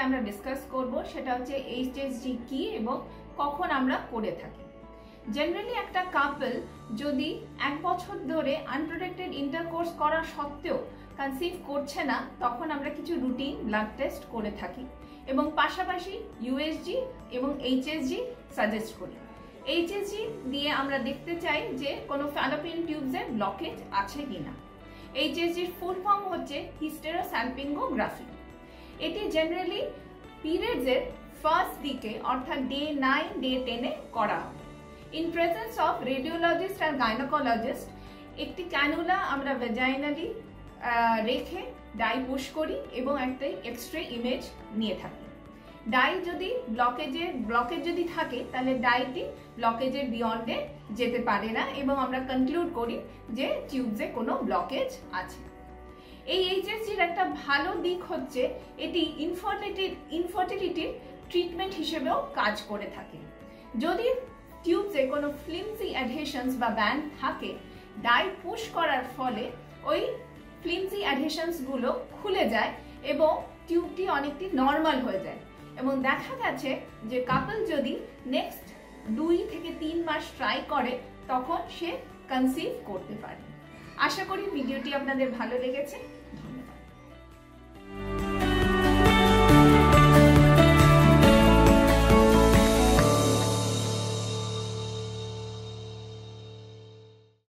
আমরা ডিসকাস করব সেটা হচ্ছে এইচএসজি কি এবং কখন আমরা করে থাকি। জেনারেলি একটা কাপল যদি 1 বছর ধরে আনপ্রোটেক্টেড ইন্টারকোর্স করা সত্ত্বেও কনসিভ করছে না, তখন আমরা কিছু রুটিন ব্লাড টেস্ট করে থাকি এবং পাশাপাশি ইউএসজি এবং এইচএসজি সাজেস্ট করি। এইচএসজি দিয়ে আমরা দেখতে চাই যে কোনো ফ্যালোপিয়ান টিউবসে ব্লকেজ আছে কিনা। এইচএসজির ফুল ফর্ম হচ্ছে হিস্টেরোস্যালপিঙ্গোগ্রাফি। এটি জেনারেলি পিরিয়ডসের ফার্স্ট দিকে অর্থাৎ ডে 9 ডে 10 করা হয়। ইন প্রেজেন্স অফ রেডিওলজিস্ট আর গাইনোকোলজিস্ট একটি ক্যানুলা আমরা ভ্যাজাইনালি রেখে ডাই পুশ করি এবং একটা এক্সরে ইমেজ নিয়ে থাকি। ডাই যদি ব্লকেজ যদি থাকে তাহলে ডাইটি ব্লকেজের বিয়ন্ডে যেতে পারে না এবং আমরা কনক্লুড করি যে টিউবসে কোনো ব্লকেজ আছে। এই এইচএসজির একটা ভালো দিক হচ্ছে এটি ইনফার্টিলিটির ট্রিটমেন্ট হিসেবেও কাজ করে থাকে। যদি টিউবসে কোনো ফ্লিমসি অ্যাডহেশনস বা ব্যান্ড থাকে, ডাই পুশ করার ফলে ওই ফ্লিমসি অ্যাডহেশনসগুলো খুলে যায় এবং টিউবটি অনেকটি নর্মাল হয়ে যায় এবং দেখা গেছে যে কাপল যদি নেক্সট 2 থেকে 3 মাস ট্রাই করে তখন সে কনসিভ করতে পারে। আশা করি ভিডিওটি আপনাদের ভালো লেগেছে।